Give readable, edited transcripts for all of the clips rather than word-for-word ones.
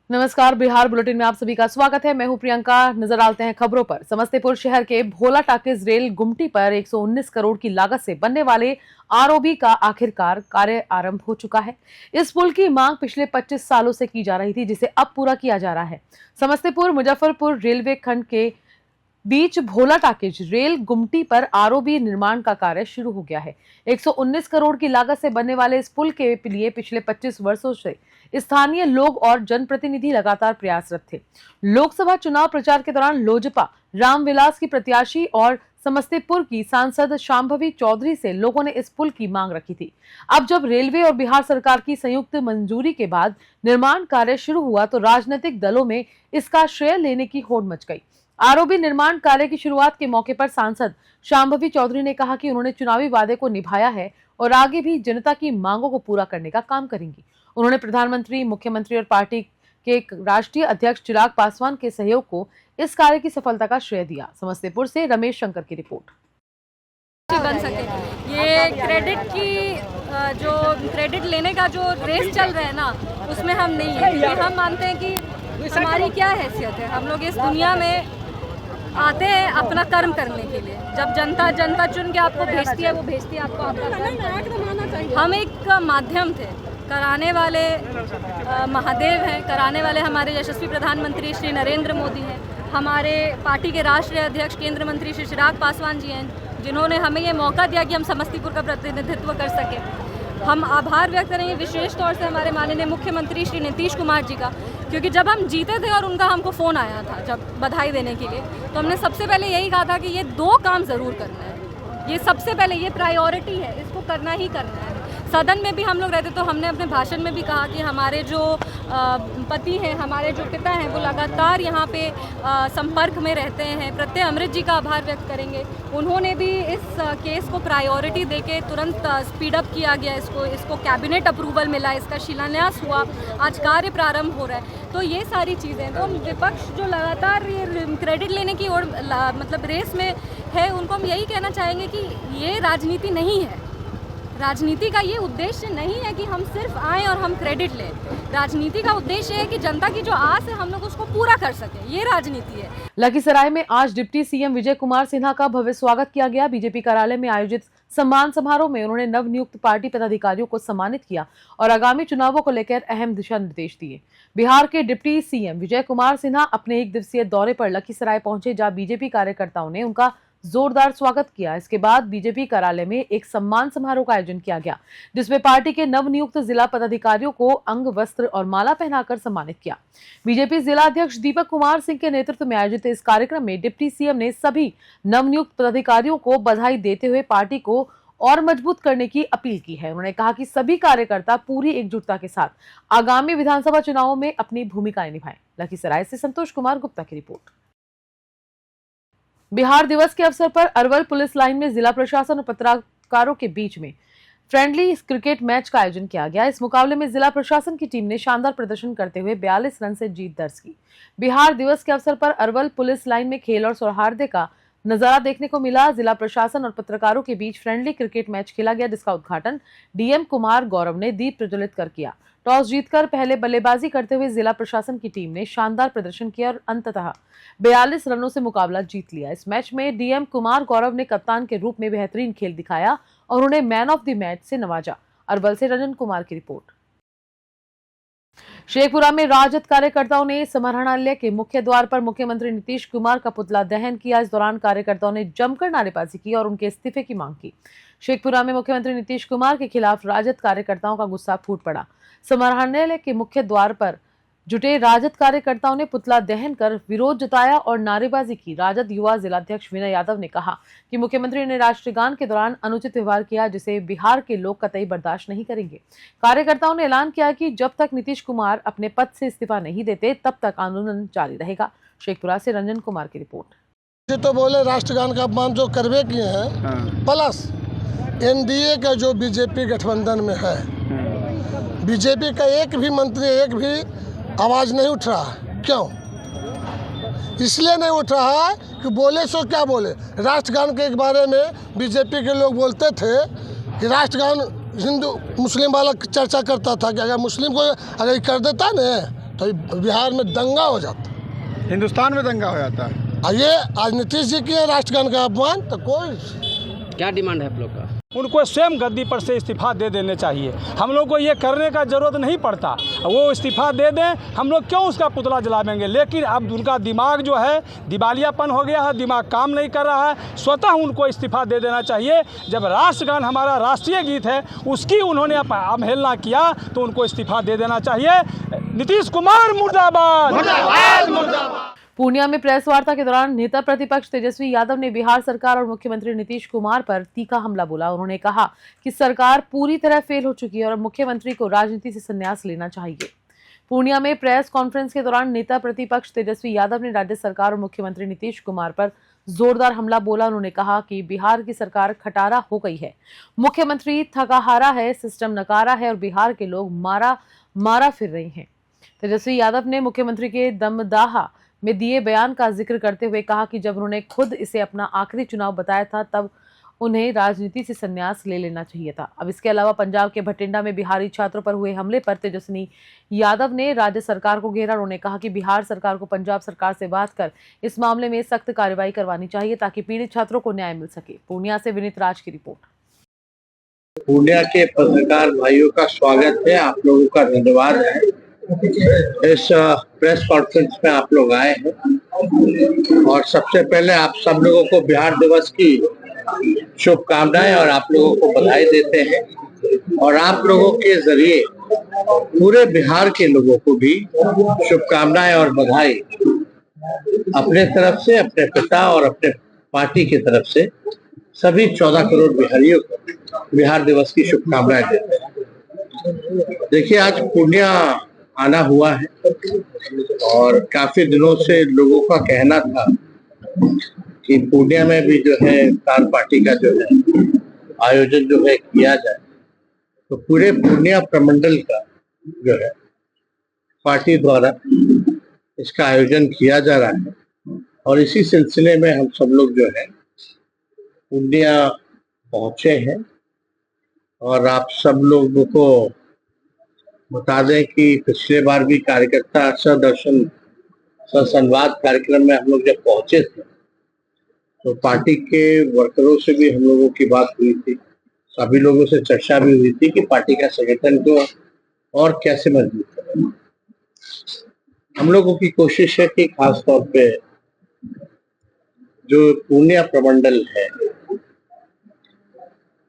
नमस्कार, बिहार बुलेटिन में आप सभी का स्वागत है। मैं हूं प्रियंका। नजर डालते हैं खबरों पर। समस्तीपुर शहर के भोला टाकिज रेल गुमटी पर 119 करोड़ की लागत से बनने वाले आरओबी का आखिरकार कार्य आरंभ हो चुका है। इस पुल की मांग पिछले 25 सालों से की जा रही थी, जिसे अब पूरा किया जा रहा है। समस्तीपुर मुजफ्फरपुर रेलवे खंड के बीच भोला टाकिज रेल गुमटी पर आरओबी निर्माण का कार्य शुरू हो गया है। 119 करोड़ की लागत से बनने वाले इस पुल के लिए पिछले 25 वर्षों से स्थानीय लोग और जनप्रतिनिधि लगातार प्रयासरत थे। लोकसभा चुनाव प्रचार के दौरान लोजपा रामविलास की प्रत्याशी और समस्तीपुर की सांसद शांभवी चौधरी से लोगों ने इस पुल की मांग रखी थी। अब जब रेलवे और बिहार सरकार की संयुक्त मंजूरी के बाद निर्माण कार्य शुरू हुआ तो राजनीतिक दलों में इसका श्रेय लेने की होड़ मच गई। आरओबी निर्माण कार्य की शुरुआत के मौके पर सांसद शांभवी चौधरी ने कहा कि उन्होंने चुनावी वादे को निभाया है और आगे भी जनता की मांगों को पूरा करने का काम करेंगी। उन्होंने प्रधानमंत्री, मुख्यमंत्री और पार्टी के राष्ट्रीय अध्यक्ष चिराग पासवान के सहयोग को इस कार्य की सफलता का श्रेय दिया। समस्तीपुर से रमेश शंकर की रिपोर्ट। बन सके ये क्रेडिट लेने का जो रेस चल रहा है ना, उसमें हम नहीं है। ये हम मानते हैं कि हमारी क्या हैसियत है। हम लोग इस दुनिया में आते हैं अपना कर्म करने के लिए। जब जनता चुन के आपको भेजती है, वो भेजती है आपको आपका कर्म करना। हम एक माध्यम थे, कराने वाले महादेव हैं, कराने वाले हमारे यशस्वी प्रधानमंत्री श्री नरेंद्र मोदी हैं, हमारे पार्टी के राष्ट्रीय अध्यक्ष केंद्र मंत्री श्री चिराग पासवान जी हैं, जिन्होंने हमें ये मौका दिया कि हम समस्तीपुर का प्रतिनिधित्व कर सकें। हम आभार व्यक्त करेंगे विशेष तौर से हमारे माननीय मुख्यमंत्री श्री नीतीश कुमार जी का, क्योंकि जब हम जीते थे और उनका हमको फ़ोन आया था जब बधाई देने के लिए, तो हमने सबसे पहले यही कहा था कि ये 2 काम ज़रूर करना है। ये सबसे पहले ये प्रायोरिटी है, इसको करना ही करना है। सदन में भी हम लोग रहते तो हमने अपने भाषण में भी कहा कि हमारे जो पति हैं, हमारे जो पिता हैं, वो लगातार यहाँ पे संपर्क में रहते हैं। प्रत्यय अमृत जी का आभार व्यक्त करेंगे। उन्होंने भी इस केस को प्रायोरिटी देके तुरंत स्पीड अप किया गया। इसको कैबिनेट अप्रूवल मिला, इसका शिलान्यास हुआ, आज कार्य प्रारंभ हो रहा है। तो ये सारी चीज़ें, तो विपक्ष जो लगातार ये क्रेडिट लेने की ओर मतलब रेस में है, उनको हम यही कहना चाहेंगे कि ये राजनीति नहीं है। राजनीति का ये उद्देश्य नहीं है कि हम सिर्फ आएँ और हम क्रेडिट लें। राजनीति का उद्देश्य है कि जनता की जो आस है हम लोग उसको पूरा कर सकें। ये राजनीति है। लखीसराय में आज डिप्टी सीएम विजय कुमार सिन्हा का भव्य स्वागत किया गया। बीजेपी कार्यालय में आयोजित सम्मान समारोह में उन्होंने नवनियुक्त पार्टी पदाधिकारियों को सम्मानित किया और आगामी चुनावों को लेकर अहम दिशा निर्देश दिए। बिहार के डिप्टी सीएम विजय कुमार सिन्हा अपने 1 दिवसीय दौरे पर लखीसराय पहुंचे, जहां बीजेपी कार्यकर्ताओं ने उनका जोरदार स्वागत किया। इसके बाद बीजेपी कार्यालय में एक सम्मान समारोह का आयोजन किया गया, जिसमें पार्टी के नवनियुक्त जिला पदाधिकारियों को अंग वस्त्र और माला पहनाकर सम्मानित किया। बीजेपी जिला अध्यक्ष दीपक कुमार सिंह के नेतृत्व में आयोजित इस कार्यक्रम में डिप्टी सीएम ने सभी नवनियुक्त पदाधिकारियों को बधाई देते हुए पार्टी को और मजबूत करने की अपील की है। उन्होंने कहा कि सभी कार्यकर्ता पूरी एकजुटता के साथ आगामी विधानसभा चुनावों में अपनी भूमिकाएं निभाएं। लखीसराय से संतोष कुमार गुप्ता की रिपोर्ट। बिहार दिवस के अवसर पर अरवल पुलिस लाइन में जिला प्रशासन और पत्रकारों के बीच में फ्रेंडली क्रिकेट मैच का आयोजन किया गया। इस मुकाबले में जिला प्रशासन की टीम ने शानदार प्रदर्शन करते हुए 42 रन से जीत दर्ज की। बिहार दिवस के अवसर पर अरवल पुलिस लाइन में खेल और सौहार्द का नजारा देखने को मिला। जिला प्रशासन और पत्रकारों के बीच फ्रेंडली क्रिकेट मैच खेला गया, जिसका उद्घाटन डीएम कुमार गौरव ने दीप प्रज्वलित कर किया। टॉस जीतकर पहले बल्लेबाजी करते हुए जिला प्रशासन की टीम ने शानदार प्रदर्शन किया और अंततः 42 रनों से मुकाबला जीत लिया। इस मैच में डीएम कुमार गौरव ने कप्तान के रूप में बेहतरीन खेल दिखाया और उन्हें मैन ऑफ द मैच से नवाजा। अरवल से रंजन कुमार की रिपोर्ट। शेखपुरा में राजद कार्यकर्ताओं ने समाहरणालय के मुख्य द्वार पर मुख्यमंत्री नीतीश कुमार का पुतला दहन किया। इस दौरान कार्यकर्ताओं ने जमकर नारेबाजी की और उनके इस्तीफे की मांग की। शेखपुरा में मुख्यमंत्री नीतीश कुमार के खिलाफ राजद कार्यकर्ताओं का गुस्सा फूट पड़ा। समाहरणालय के मुख्य द्वार पर जुटे राजद कार्यकर्ताओं ने पुतला दहन कर विरोध जताया और नारेबाजी की। राजद युवा जिलाध्यक्ष विनय यादव ने कहा कि मुख्यमंत्री ने राष्ट्रगान के दौरान अनुचित व्यवहार किया, जिसे बिहार के लोग कतई बर्दाश्त नहीं करेंगे। कार्यकर्ताओं ने ऐलान किया कि जब तक नीतीश कुमार अपने पद से इस्तीफा नहीं देते, तब तक आंदोलन जारी रहेगा। शेखपुरा से रंजन कुमार की रिपोर्ट। तो बोले राष्ट्रगान का अपमान जो करवे किए हैं, प्लस एनडीए का जो बीजेपी गठबंधन में है, बीजेपी का एक भी मंत्री, एक भी आवाज़ नहीं उठ रहा है। क्यों? इसलिए नहीं उठ रहा है कि बोले सो क्या बोले। राष्ट्रगान के बारे में बीजेपी के लोग बोलते थे कि राष्ट्रगान हिंदू मुस्लिम वाला चर्चा करता था कि अगर मुस्लिम को अगर कर देता न तो बिहार में दंगा हो जाता। हिंदुस्तान में दंगा हो जाता है। और ये आज नीतीश जी किए राष्ट्रगान का अपमान, तो कोई क्या डिमांड है आप लोग का? उनको स्वयं गद्दी पर से इस्तीफा दे देने चाहिए। हम लोग को ये करने का ज़रूरत नहीं पड़ता, वो इस्तीफा दे दें, हम लोग क्यों उसका पुतला जलावेंगे। लेकिन अब उनका दिमाग जो है दिवालियापन हो गया है, दिमाग काम नहीं कर रहा है। स्वतः उनको इस्तीफा दे देना चाहिए। जब राष्ट्रगान हमारा राष्ट्रीय गीत है, उसकी उन्होंने अवहेलना किया तो उनको इस्तीफा दे देना चाहिए। नीतीश कुमार मुर्दाबाद, मुर्दाबाद, मुर्दाबाद। पूर्णिया में प्रेस वार्ता के दौरान नेता प्रतिपक्ष तेजस्वी यादव ने बिहार सरकार और मुख्यमंत्री नीतीश कुमार पर तीखा हमला बोला। उन्होंने कहा कि सरकार पूरी तरह फेल हो चुकी है और मुख्यमंत्री को राजनीति से संन्यास लेना चाहिए। पूर्णिया में प्रेस कॉन्फ्रेंस के दौरान नेता प्रतिपक्ष तेजस्वी यादव ने राज्य सरकार और मुख्यमंत्री नीतीश कुमार पर जोरदार हमला बोला। उन्होंने कहा कि बिहार की सरकार खटारा हो गई है, मुख्यमंत्री थकाहारा है, सिस्टम नकारा है और बिहार के लोग मारा फिर रहे हैं। तेजस्वी यादव ने मुख्यमंत्री के दमदाहा में दिए बयान का जिक्र करते हुए कहा कि जब उन्होंने खुद इसे अपना आखिरी चुनाव बताया था तब उन्हें राजनीति से संन्यास ले लेना चाहिए था। अब इसके अलावा पंजाब के भटिंडा में बिहारी छात्रों पर हुए हमले पर तेजस्वी यादव ने राज्य सरकार को घेरा। उन्होंने कहा कि बिहार सरकार को पंजाब सरकार से बात कर इस मामले में सख्त कार्रवाई करवानी चाहिए ताकि पीड़ित छात्रों को न्याय मिल सके। पूर्णिया से विनीत राज की रिपोर्ट। पूर्णिया के पत्रकार भाइयों का स्वागत है, आप लोगों का धन्यवाद है। इस प्रेस कॉन्फ्रेंस में आप लोग आए हैं और सबसे पहले आप सब लोगों को बिहार दिवस की शुभकामनाएं और आप लोगों को बधाई देते हैं और आप लोगों के जरिए पूरे बिहार के लोगों को भी शुभकामनाएं और बधाई अपने तरफ से, अपने पिता और अपने पार्टी की तरफ से सभी 14 करोड़ बिहारियों को बिहार दिवस की शुभकामनाएं देते हैं। देखिए, आज पूर्णिया आना हुआ है और काफी दिनों से लोगों का कहना था कि पूर्णिया में भी जो है स्टार पार्टी का जो है आयोजन जो है किया जाए, तो पूरे पूर्णिया प्रमंडल का जो है पार्टी द्वारा इसका आयोजन किया जा रहा है और इसी सिलसिले में हम सब लोग जो है पूर्णिया पहुंचे हैं। और आप सब लोगों को बता दें कि पिछले बार भी कार्यकर्ता सदर्शन ससंवाद कार्यक्रम में हम लोग जब पहुंचे थे तो पार्टी के वर्करों से भी हम लोगों की बात हुई थी, सभी लोगों से चर्चा भी हुई थी कि पार्टी का संगठन को और कैसे मजबूत करें। हम लोगों की कोशिश है कि खास तौर पे जो पूर्णिया प्रमंडल है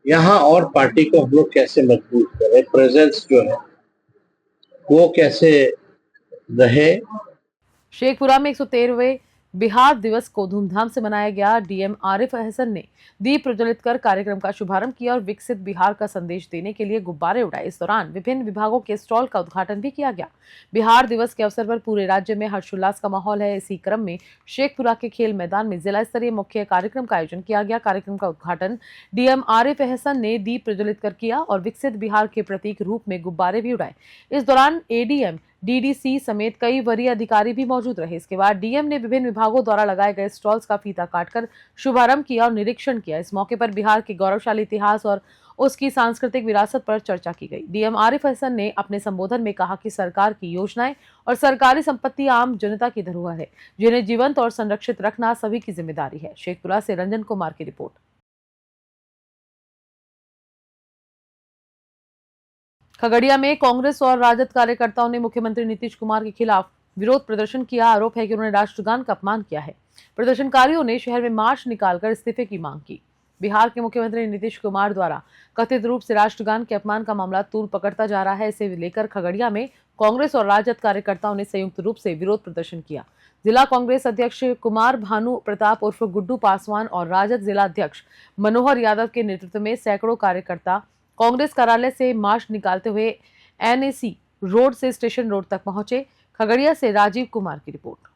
यहाँ और पार्टी को हम लोग कैसे मजबूत करें, प्रेजेंस जो है वो कैसे रहे। शेखपुरा में 113वें बिहार दिवस को धूमधाम से मनाया गया। डीएम आरिफ अहसन ने दीप प्रज्वलित कर कार्यक्रम का शुभारंभ किया और विकसित बिहार का संदेश देने के लिए गुब्बारे उड़ाए। इस दौरान विभिन्न विभागों के स्टॉल का उद्घाटन भी किया गया। बिहार दिवस के अवसर पर पूरे राज्य में हर्षोल्लास का माहौल है। इसी क्रम में शेखपुरा के खेल मैदान में जिला स्तरीय मुख्य कार्यक्रम का आयोजन किया गया। कार्यक्रम का उद्घाटन डीएम आरिफ अहसन ने दीप प्रज्वलित कर किया और विकसित बिहार के प्रतीक रूप में गुब्बारे भी उड़ाए। इस दौरान एडीएम, डीडीसी समेत कई वरीय अधिकारी भी मौजूद रहे। इसके बाद डीएम ने विभिन्न विभागों द्वारा लगाए गए स्टॉल्स का फीता काटकर शुभारंभ किया और निरीक्षण किया। इस मौके पर बिहार के गौरवशाली इतिहास और उसकी सांस्कृतिक विरासत पर चर्चा की गई। डीएम आरिफ अहसन ने अपने संबोधन में कहा कि सरकार की योजनाएं और सरकारी संपत्ति आम जनता की धरोहर है, जिन्हें जीवंत और संरक्षित रखना सभी की जिम्मेदारी है। शेखपुरा से रंजन कुमार की रिपोर्ट। खगड़िया में कांग्रेस और राजद कार्यकर्ताओं ने मुख्यमंत्री नीतीश कुमार के खिलाफ विरोध प्रदर्शन किया। आरोप है कि उन्होंने राष्ट्रगान का अपमान किया है। प्रदर्शनकारियों ने शहर में मार्च निकालकर इस्तीफे की मांग की। बिहार के मुख्यमंत्री नीतीश कुमार द्वारा कथित रूप से राष्ट्रगान के अपमान का मामला तूल पकड़ता जा रहा है। इसे लेकर खगड़िया में कांग्रेस और राजद कार्यकर्ताओं ने संयुक्त रूप से विरोध प्रदर्शन किया। जिला कांग्रेस अध्यक्ष कुमार भानु प्रताप उर्फ गुड्डू पासवान और राजद जिला अध्यक्ष मनोहर यादव के नेतृत्व में सैकड़ों कार्यकर्ता कांग्रेस कार्यालय से मार्च निकालते हुए एनएसी रोड से स्टेशन रोड तक पहुंचे। खगड़िया से राजीव कुमार की रिपोर्ट।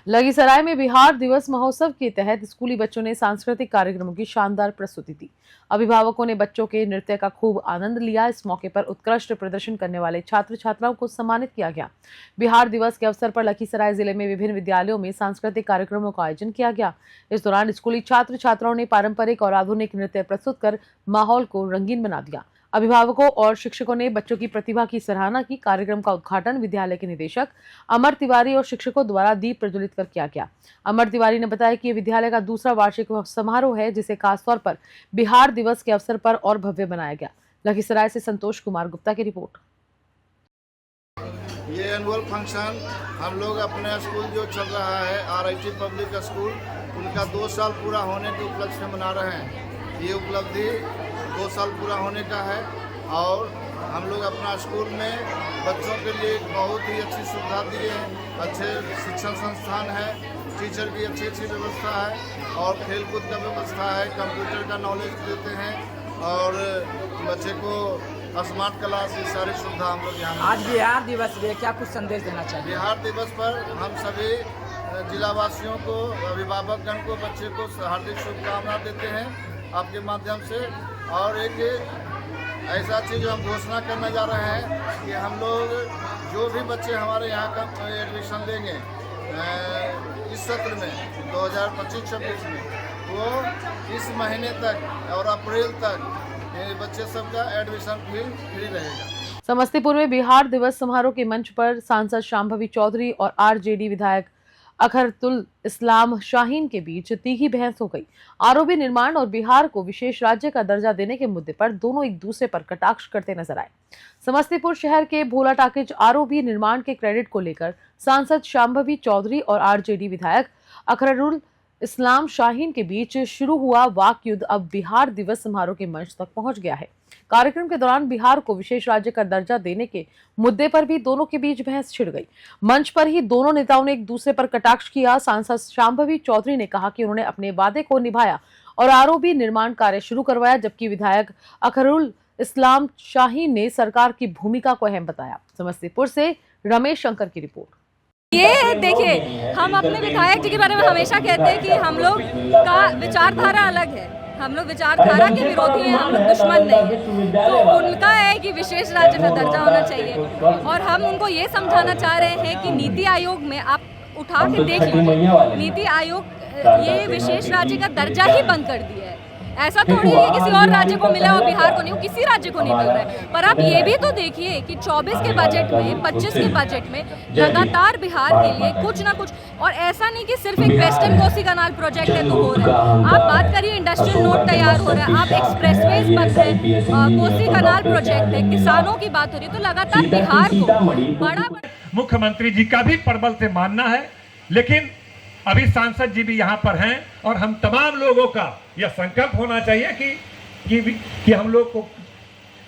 लखीसराय में बिहार दिवस महोत्सव के तहत स्कूली बच्चों ने सांस्कृतिक कार्यक्रमों की शानदार प्रस्तुति दी। अभिभावकों ने बच्चों के नृत्य का खूब आनंद लिया। इस मौके पर उत्कृष्ट प्रदर्शन करने वाले छात्र छात्राओं को सम्मानित किया गया। बिहार दिवस के अवसर पर लखीसराय जिले में विभिन्न विद्यालयों में सांस्कृतिक कार्यक्रमों का आयोजन किया गया। इस दौरान स्कूली छात्र छात्राओं ने पारंपरिक और आधुनिक नृत्य प्रस्तुत कर माहौल को रंगीन बना दिया। अभिभावकों और शिक्षकों ने बच्चों की प्रतिभा की सराहना की। कार्यक्रम का उद्घाटन विद्यालय के निदेशक अमर तिवारी और शिक्षकों द्वारा दीप प्रज्वलित कर किया गया। अमर तिवारी ने बताया कि ये विद्यालय का दूसरा वार्षिक समारोह है, जिसे खासतौर पर बिहार दिवस के अवसर पर और भव्य बनाया गया। लखीसराय से संतोष कुमार गुप्ता की रिपोर्ट। ये एनुअल फंक्शन हम लोग अपने स्कूल जो चल रहा है RIT पब्लिक स्कूल, उनका 2 साल पूरा होने के उपलक्ष्य में मना रहे हैं। ये उपलब्धि 2 साल पूरा होने का है और हम लोग अपना स्कूल में बच्चों के लिए एक बहुत ही अच्छी सुविधा दिए हैं। अच्छे शिक्षण संस्थान है, टीचर की अच्छी व्यवस्था है और खेलकूद का व्यवस्था है। कंप्यूटर का नॉलेज देते हैं और बच्चे को स्मार्ट क्लास, ये सारी सुविधा हम लोग यहाँ। आज बिहार दिवस पे क्या कुछ संदेश देना चाहिए? बिहार दिवस पर हम सभी जिलावासियों को, अभिभावकगण को, बच्चे को हार्दिक शुभकामनाएं देते हैं आपके माध्यम से। और एक ऐसा चीज़ हम घोषणा करने जा रहे हैं कि हम लोग जो भी बच्चे हमारे यहाँ का एडमिशन लेंगे इस सत्र में 2025-26 में, वो इस महीने तक और अप्रैल तक बच्चे सबका एडमिशन फ्री रहेगा। समस्तीपुर में बिहार दिवस समारोह के मंच पर सांसद शांभवी चौधरी और RJD विधायक अखरतुल इस्लाम शाहीन के बीच तीखी बहस हो गई। आरओबी निर्माण और बिहार को विशेष राज्य का दर्जा देने के मुद्दे पर दोनों एक दूसरे पर कटाक्ष करते नजर आए। समस्तीपुर शहर के भोला टाकिज आरओबी निर्माण के क्रेडिट को लेकर सांसद शांभवी चौधरी और RJD विधायक अखरतुल इस्लाम शाहीन के बीच शुरू हुआ वाक युद्ध अब बिहार दिवस समारोह के मंच तक पहुंच गया है। कार्यक्रम के दौरान बिहार को विशेष राज्य का दर्जा देने के मुद्दे पर भी दोनों के बीच बहस छिड़ गई। मंच पर ही दोनों नेताओं ने एक दूसरे पर कटाक्ष किया। सांसद शांभवी चौधरी ने कहा कि उन्होंने अपने वादे को निभाया और आरओबी निर्माण कार्य शुरू करवाया, जबकि विधायक अखरतुल इस्लाम शाहीन ने सरकार की भूमिका को अहम बताया। समस्तीपुर से रमेश शंकर की रिपोर्ट। ये देखिए, हम अपने विधायक जी के बारे में हमेशा कहते हैं कि हम लोग का विचारधारा अलग है, हम लोग विचारधारा के विरोधी हैं, हम लोग दुश्मन नहीं है। तो उनका है कि विशेष राज्य का दर्जा होना चाहिए और हम उनको ये समझाना चाह रहे हैं कि नीति आयोग में आप उठा के देख लीजिए, नीति आयोग ये विशेष राज्य का दर्जा ही बंद कर दिया है। ऐसा थोड़ी है कि किसी और राज्य को मिला और बिहार को नहीं, वो किसी राज्य को नहीं मिल रहा है। पर आप ये भी तो देखिए कि 24 के बजट में, 25 के बजट में लगातार बिहार के लिए कुछ ना कुछ, और ऐसा नहीं कि सिर्फ एक वेस्टर्न कोसी कनाल प्रोजेक्ट है तो हो रहा है। आप बात करिए, इंडस्ट्रियल नोड तैयार हो रहा है, आप एक्सप्रेसवेज बन रहे हैं, कोसी कनाल प्रोजेक्ट है, किसानों की बात हो रही है। तो लगातार बिहार को बड़ा मुख्यमंत्री जी का भी प्रबल से मानना है, लेकिन अभी सांसद जी भी यहाँ पर हैं और हम तमाम लोगों का यह संकल्प होना चाहिए कि हम लोग को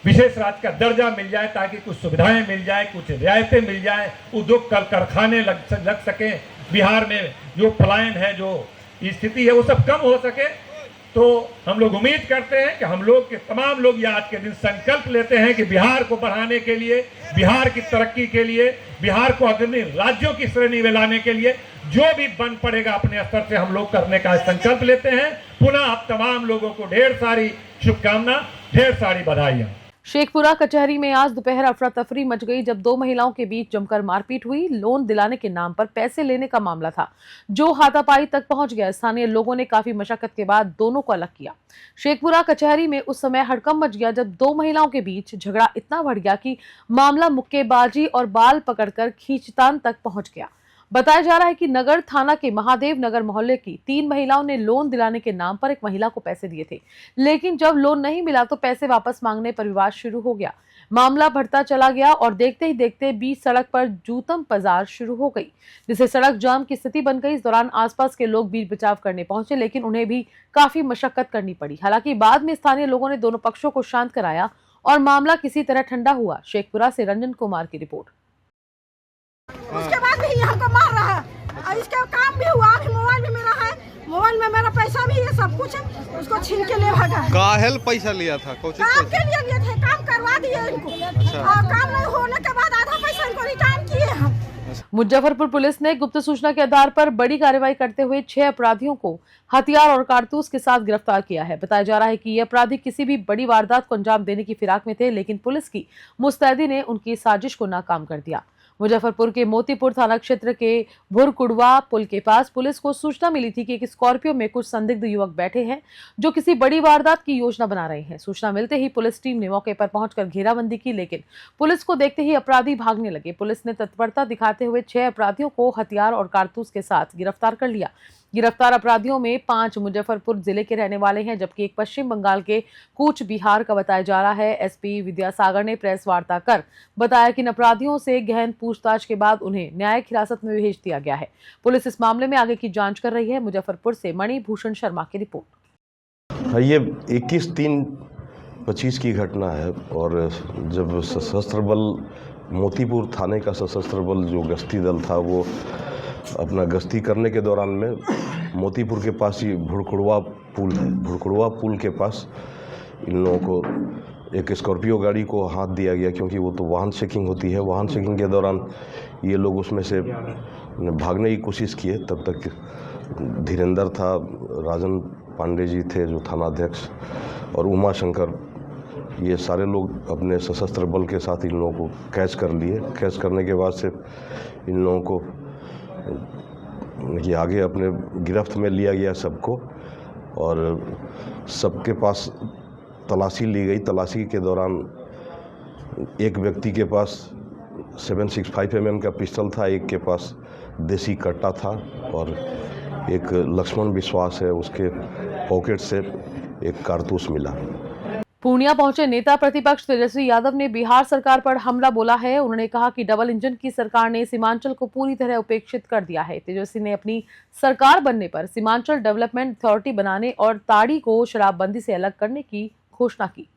विशेष राज्य का दर्जा मिल जाए, ताकि कुछ सुविधाएं मिल जाए, कुछ रियायतें मिल जाए, उद्योग कल कारखाने लग सकें, बिहार में जो पलायन है, जो स्थिति है, वो सब कम हो सके। तो हम लोग उम्मीद करते हैं कि हम लोग के तमाम लोग ये आज के दिन संकल्प लेते हैं कि बिहार को बढ़ाने के लिए, बिहार की तरक्की के लिए, बिहार को अग्रणी राज्यों की श्रेणी में लाने के लिए जो भी बन पड़ेगा अपने स्तर से हम लोग करने का संकल्प लेते हैं। पुनः आप तमाम लोगों को ढेर सारी शुभकामना, ढेर सारी बधाइयाँ। शेखपुरा कचहरी में आज दोपहर अफरा तफरी मच गई जब दो महिलाओं के बीच जमकर मारपीट हुई। लोन दिलाने के नाम पर पैसे लेने का मामला था जो हाथापाई तक पहुंच गया। स्थानीय लोगों ने काफी मशक्कत के बाद दोनों को अलग किया। शेखपुरा कचहरी में उस समय हड़कंप मच गया जब दो महिलाओं के बीच झगड़ा इतना बढ़ गया कि मामला मुक्केबाजी और बाल पकड़कर खींचतान तक पहुंच गया। बताया जा रहा है कि नगर थाना के महादेव नगर मोहल्ले की 3 महिलाओं ने लोन दिलाने के नाम पर एक महिला को पैसे दिए थे, लेकिन जब लोन नहीं मिला तो पैसे वापस मांगने पर विवाद शुरू हो गया। मामला बढ़ता चला गया और देखते ही देखते बीच सड़क पर जूतम बाजार शुरू हो गई, जिससे सड़क जाम की स्थिति बन गई। इस दौरान आसपास के लोग बीच बचाव करने पहुंचे, लेकिन उन्हें भी काफी मशक्कत करनी पड़ी। हालांकि बाद में स्थानीय लोगों ने दोनों पक्षों को शांत कराया और मामला किसी तरह ठंडा हुआ। शेखपुरा से रंजन कुमार की रिपोर्ट। उसके बाद भी हमको मार रहा है और इसका काम भी हुआ। अभी मोबाइल में मेरा है, मोबाइल में मेरा पैसा भी है, सब कुछ है, उसको छीन के ले भागा। काहेल पैसा लिया था? काम के लिए थे, काम करवा दिए इनको। और काम नहीं होने के बाद आधा पैसा इनको रिटर्न किए हम। मुजफ्फरपुर पुलिस ने गुप्त सूचना के आधार पर बड़ी कार्रवाई करते हुए 6 अपराधियों को हथियार और कारतूस के साथ गिरफ्तार किया है। बताया जा रहा है कि ये अपराधी किसी भी बड़ी वारदात को अंजाम देने की फिराक में थे, लेकिन पुलिस की मुस्तैदी ने उनकी साजिश को नाकाम कर दिया। मुजफ्फरपुर के मोतीपुर थाना क्षेत्र के भुरकुड़वा पुल के पास पुलिस को सूचना मिली थी कि एक स्कॉर्पियो में कुछ संदिग्ध युवक बैठे हैं जो किसी बड़ी वारदात की योजना बना रहे हैं। सूचना मिलते ही पुलिस टीम ने मौके पर पहुंचकर घेराबंदी की, लेकिन पुलिस को देखते ही अपराधी भागने लगे। पुलिस ने तत्परता दिखाते हुए 6 अपराधियों को हथियार और कारतूस के साथ गिरफ्तार कर लिया। गिरफ्तार अपराधियों में 5 मुजफ्फरपुर जिले के रहने वाले हैं, जबकि एक पश्चिम बंगाल के कूच बिहार का बताया जा रहा है। एसपी विद्यासागर ने प्रेस वार्ता कर बताया कि इन अपराधियों से गहन पूछताछ के बाद उन्हें न्यायिक हिरासत में भेज दिया गया है। पुलिस इस मामले में आगे की जांच कर रही है। मुजफ्फरपुर से मणिभूषण शर्मा की रिपोर्ट। ये 21/3/25 की घटना है और जब सशस्त्र बल मोतीपुर थाने का सशस्त्र बल जो गश्ती दल था वो अपना गश्ती करने के दौरान में मोतीपुर के पास ही भुरकुड़वा पुल है, भुरकुड़वा पुल के पास इन लोगों को एक स्कॉर्पियो गाड़ी को हाथ दिया गया, क्योंकि वो तो वाहन चेकिंग होती है। वाहन चेकिंग के दौरान ये लोग उसमें से भागने की कोशिश किए। तब तक धीरेंद्र था, राजन पांडे जी थे जो थानाध्यक्ष, और उमा शंकर, ये सारे लोग अपने सशस्त्र बल के साथ इन लोगों को कैच कर लिए। कैच करने के बाद से इन लोगों को ये आगे अपने गिरफ्त में लिया गया सबको, और सबके पास तलाशी ली गई। तलाशी के दौरान एक व्यक्ति के पास 765 mm का पिस्टल था, एक के पास देसी कट्टा था, और एक लक्ष्मण विश्वास है उसके पॉकेट से एक कारतूस मिला। पूर्णिया पहुंचे नेता प्रतिपक्ष तेजस्वी यादव ने बिहार सरकार पर हमला बोला है। उन्होंने कहा कि डबल इंजन की सरकार ने सीमांचल को पूरी तरह उपेक्षित कर दिया है। तेजस्वी ने अपनी सरकार बनने पर सीमांचल डेवलपमेंट अथॉरिटी बनाने और ताड़ी को शराबबंदी से अलग करने की घोषणा की।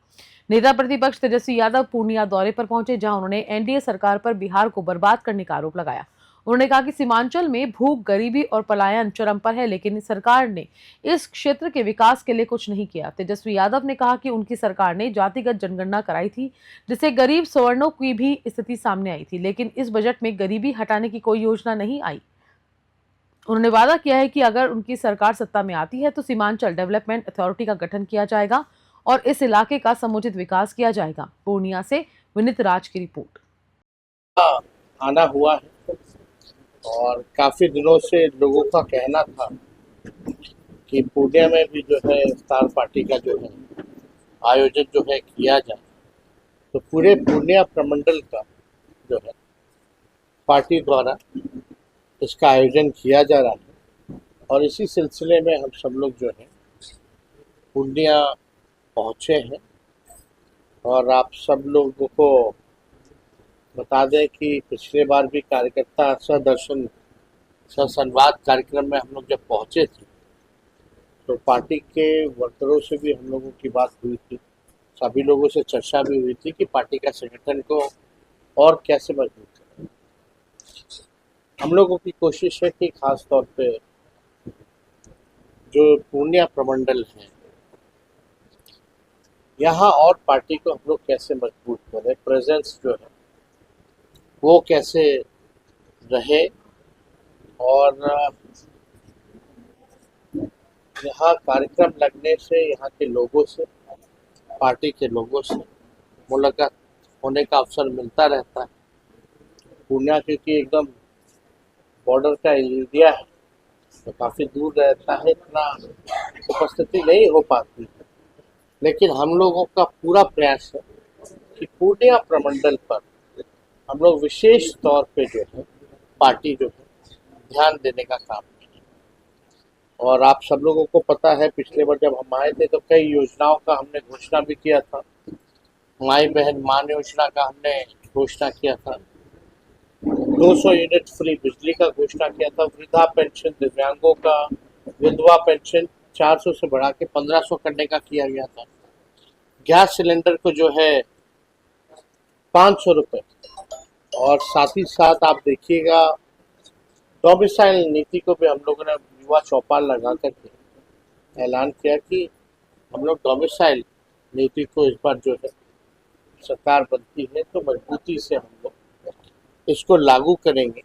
नेता प्रतिपक्ष तेजस्वी यादव पूर्णिया दौरे पर पहुंचे, जहां उन्होंने एनडीए सरकार पर बिहार को बर्बाद करने का आरोप लगाया। उन्होंने कहा कि सीमांचल में भूख, गरीबी और पलायन चरम पर है, लेकिन सरकार ने इस क्षेत्र के विकास के लिए कुछ नहीं किया। तेजस्वी यादव ने कहा कि उनकी सरकार ने जातिगत जनगणना कराई थी, जिससे गरीब सवर्णों की भी स्थिति सामने आई थी, लेकिन इस बजट में गरीबी हटाने की कोई योजना नहीं आई। उन्होंने वादा किया है कि अगर उनकी सरकार सत्ता में आती है तो सीमांचल डेवलपमेंट अथॉरिटी का गठन किया जाएगा और इस इलाके का समुचित विकास किया जाएगा। पूर्णिया से विनीत राज की रिपोर्ट। आना हुआ है और काफ़ी दिनों से लोगों का कहना था कि पूर्णिया में भी जो है इफ्तार पार्टी का जो है आयोजन जो है किया जाए, तो पूरे पूर्णिया प्रमंडल का जो है पार्टी द्वारा इसका आयोजन किया जा रहा है। और इसी सिलसिले में हम सब लोग जो है पूर्णिया पहुँचे हैं। और आप सब लोगों को बता दें कि पिछले बार भी कार्यकर्ता सदर्शन ससंवाद कार्यक्रम में हम लोग जब पहुंचे थे तो पार्टी के वर्करों से भी हम लोगों की बात हुई थी, सभी लोगों से चर्चा भी हुई थी कि पार्टी का संगठन को और कैसे मजबूत करें। हम लोगों की कोशिश है कि खास तौर पे जो पूर्णिया प्रमंडल है यहाँ और पार्टी को हम लोग कैसे मजबूत करें, प्रेजेंस जो है वो कैसे रहे। और यहाँ कार्यक्रम लगने से यहाँ के लोगों से, पार्टी के लोगों से मुलाकात होने का अवसर मिलता रहता है। पूर्णिया क्योंकि एकदम बॉर्डर का एरिया है तो काफ़ी दूर रहता है, इतना उपस्थिति नहीं हो पाती है। लेकिन हम लोगों का पूरा प्रयास है कि पूर्णिया प्रमंडल पर हम लोग विशेष तौर पे जो है पार्टी जो है ध्यान देने का काम करें। और आप सब लोगों को पता है पिछले बार जब हम आए थे तो कई योजनाओं का हमने घोषणा भी किया था। माई बहन मान योजना का हमने घोषणा किया था, 200 यूनिट फ्री बिजली का घोषणा किया था, वृद्धा पेंशन, दिव्यांगों का विधवा पेंशन 400 से बढ़ा के 1500 करने का किया गया था। गैस सिलेंडर को जो है 500 रुपये। और साथ ही साथ आप देखिएगा डोमिसाइल नीति को भी हम लोगों ने युवा चौपाल लगा करके ऐलान किया कि हम लोग डोमिसाइल नीति को इस बार जो है सरकार बनती है तो मजबूती से हम लोग इसको लागू करेंगे।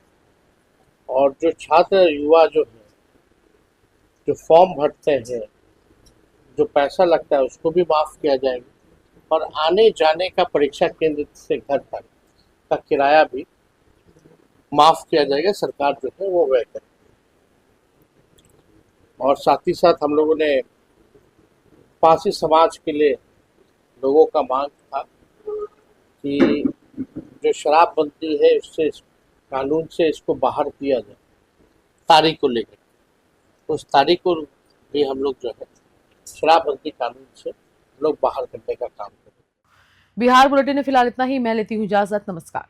और जो छात्र युवा जो है जो फॉर्म भरते हैं, जो पैसा लगता है उसको भी माफ़ किया जाएगा। और आने जाने का परीक्षा केंद्र से घर तक का किराया भी माफ किया जाएगा, सरकार जो है वो व्यय करेगी। और साथ ही साथ हम लोगों ने पारसी समाज के लिए लोगों का मांग था कि जो शराब बनती है उससे कानून से इसको बाहर किया जाए, तारीख को लेकर। उस तारीख को भी हम लोग जो है शराबबंदी कानून से लोग बाहर करने का काम करें। बिहार बुलेटिन में फिलहाल इतना ही। मैं लेती हूँ इजाजत। नमस्कार।